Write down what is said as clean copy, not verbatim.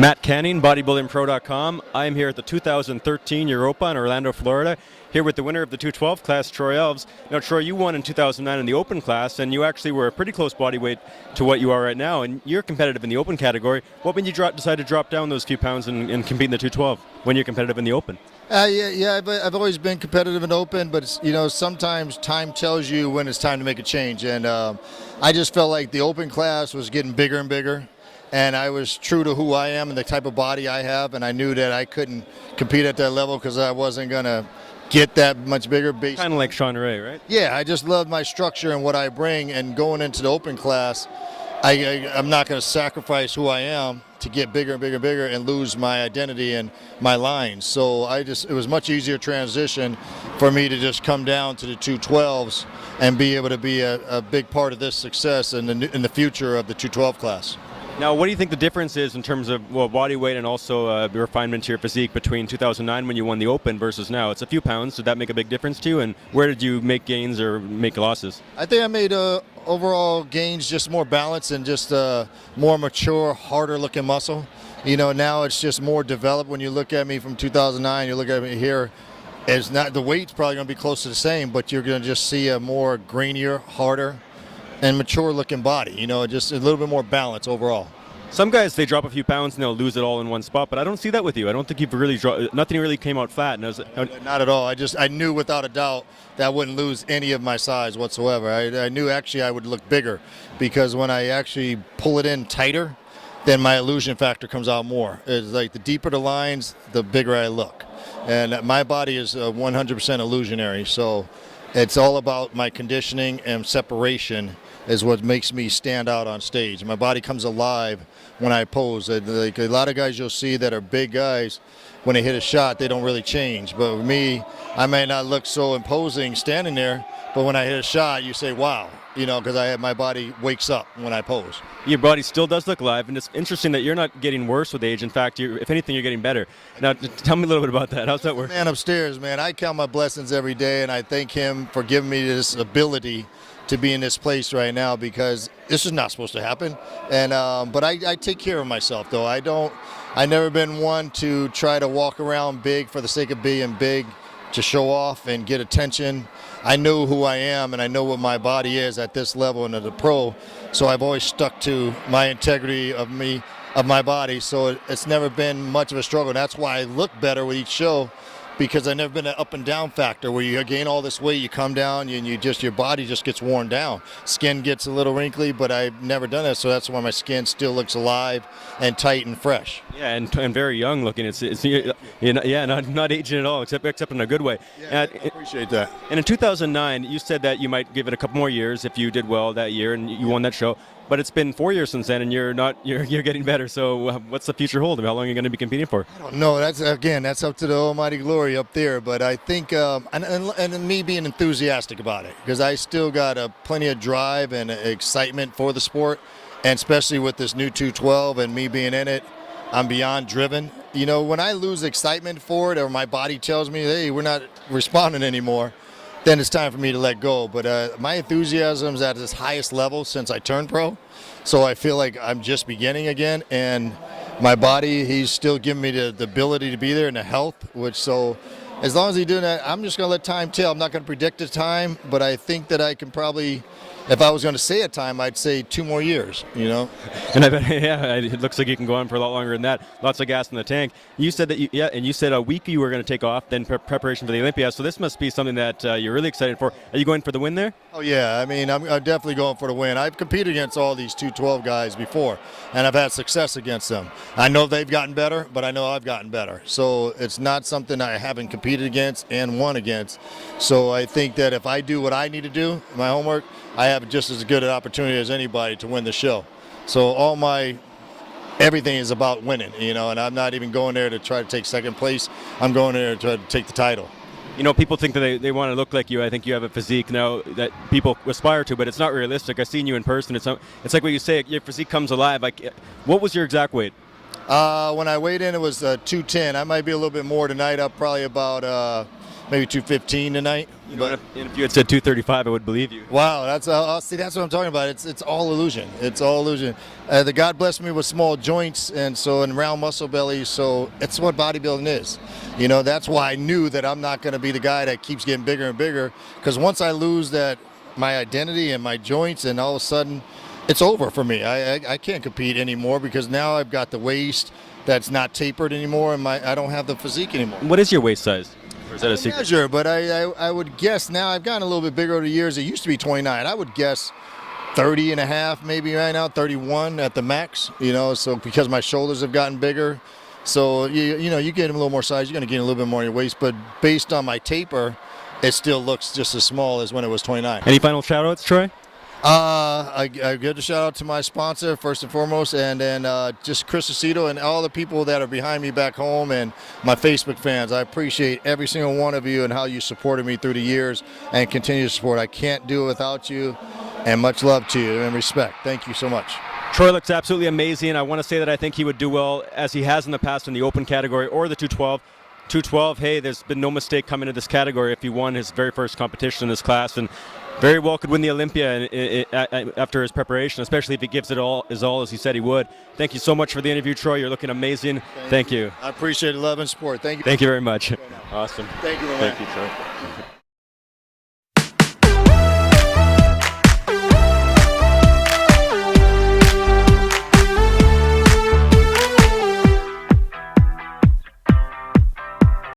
Matt Canning, bodybuildingpro.com. I am here at the 2013 Europa in Orlando, Florida, here with the winner of the 212 class, Troy Alves. Now, Troy, you won in 2009 in the open class, and you actually were a pretty close body weight to what you are right now, and you're competitive in the open category. What made you decide to drop down those few pounds and compete in the 212 when you're competitive in the open? I've always been competitive in open, but sometimes time tells you when it's time to make a change, and I just felt like the open class was getting bigger and bigger. And I was true to who I am and the type of body I have, and I knew that I couldn't compete at that level because I wasn't going to get that much bigger. Kind of like Sean Ray, right? Yeah, I just love my structure and what I bring, and going into the open class, I'm not going to sacrifice who I am to get bigger and bigger and bigger and lose my identity and my lines. So it was much easier transition for me to just come down to the 212s and be able to be a big part of this success in the future of the 212 class. Now, what do you think the difference is in terms of body weight and also refinement to your physique between 2009 when you won the Open versus now? It's a few pounds. Did that make a big difference to you? And where did you make gains or make losses? I think I made overall gains, just more balance and just more mature, harder looking muscle. Now it's just more developed. When you look at me from 2009, you look at me here, it's not, the weight's probably going to be close to the same, but you're going to just see a more grainier, harder, and mature looking body, just a little bit more balance overall. Some guys, they drop a few pounds and they'll lose it all in one spot, but I don't see that with you. I don't think you've really nothing really came out flat. Not at all. I knew without a doubt that I wouldn't lose any of my size whatsoever. I knew actually I would look bigger because when I actually pull it in tighter, then my illusion factor comes out more. It's like the deeper the lines, the bigger I look. And my body is 100% illusionary, so it's all about my conditioning and separation is what makes me stand out on stage. My body comes alive when I pose. Like a lot of guys you'll see that are big guys, when they hit a shot, they don't really change. But with me, I may not look so imposing standing there, but when I hit a shot, you say, wow, because my body wakes up when I pose. Your body still does look alive, and it's interesting that you're not getting worse with age. In fact, if anything, you're getting better. Now, tell me a little bit about that. How's that work? Man upstairs, man, I count my blessings every day, and I thank him for giving me this ability to be in this place right now, because this is not supposed to happen. And but I take care of myself, though. I never been one to try to walk around big for the sake of being big, to show off and get attention. I know who I am, and I know what my body is at this level and as a pro. So I've always stuck to my integrity of my body. So it's never been much of a struggle. That's why I look better with each show, because I've never been an up and down factor where you gain all this weight, you come down, and your body just gets worn down. Skin gets a little wrinkly, but I've never done that, so that's why my skin still looks alive and tight and fresh. Yeah, and very young looking. It's not aging at all, except in a good way. Yeah, I appreciate that. And in 2009, you said that you might give it a couple more years if you did well that year and you won that show. But it's been 4 years since then, and you're getting better. So what's the future hold? How long are you going to be competing for? I don't know. That's up to the almighty glory up there. But I think, and me being enthusiastic about it, because I still got plenty of drive and excitement for the sport, and especially with this new 212 and me being in it, I'm beyond driven. When I lose excitement for it, or my body tells me, hey, we're not responding anymore, then it's time for me to let go. But my enthusiasm's at its highest level since I turned pro. So I feel like I'm just beginning again. And my body, he's still giving me the ability to be there and the health. So as long as he's doing that, I'm just going to let time tell. I'm not going to predict the time, but I think that I can probably, if I was going to say a time, I'd say 2 more years, And I bet, it looks like you can go on for a lot longer than that. Lots of gas in the tank. You said that, and you said a week you were going to take off, then preparation for the Olympia. So this must be something that you're really excited for. Are you going for the win there? Oh, yeah. I mean, I'm definitely going for the win. I've competed against all these 212 guys before, and I've had success against them. I know they've gotten better, but I know I've gotten better. So it's not something I haven't competed against and won against. So I think that if I do what I need to do, my homework, I have just as good an opportunity as anybody to win the show. So everything is about winning, and I'm not even going there to try to take second place. I'm going there to try to take the title. People think that they want to look like you. I think you have a physique now that people aspire to, but it's not realistic. I've seen you in person. It's like what you say, your physique comes alive. What was your exact weight? When I weighed in, it was 210. I might be a little bit more tonight. I'm probably about maybe 215 tonight. But And if you had said 235, I would believe you. wow, that's see, that's what I'm talking about. It's all illusion. It's all illusion. The God blessed me with small joints and round muscle belly. So it's what bodybuilding is. You know, that's why I knew that I'm not going to be the guy that keeps getting bigger and bigger. Because once I lose my identity and my joints, and all of a sudden, it's over for me. I can't compete anymore because now I've got the waist that's not tapered anymore, and I don't have the physique anymore. What is your waist size? Or is that a secret? Measure, but I would guess now I've gotten a little bit bigger over the years. It used to be 29. I would guess 30 and a half, maybe right now, 31 at the max, you know, so because my shoulders have gotten bigger. So, you know, you get a little more size, you're going to gain a little bit more in your waist, but based on my taper, it still looks just as small as when it was 29. Any final shout outs, Troy? I give a shout out to my sponsor first and foremost, and then just Chris Aceto and all the people that are behind me back home, and my Facebook fans. I appreciate every single one of you and how you supported me through the years and continue to support. I can't do it without you, and much love to you and respect. Thank you so much. Troy looks absolutely amazing. I want to say that I think he would do well, as he has in the past, in the open category or the 212. 212, hey, there's been no mistake coming to this category if he won his very first competition in this class, and very well could win the Olympia after his preparation, especially if he gives it all as he said he would. Thank you so much for the interview, Troy. You're looking amazing. Thank you. I appreciate love and support. Thank you. Thank you very much. Awesome. Thank you, Thank you, Troy.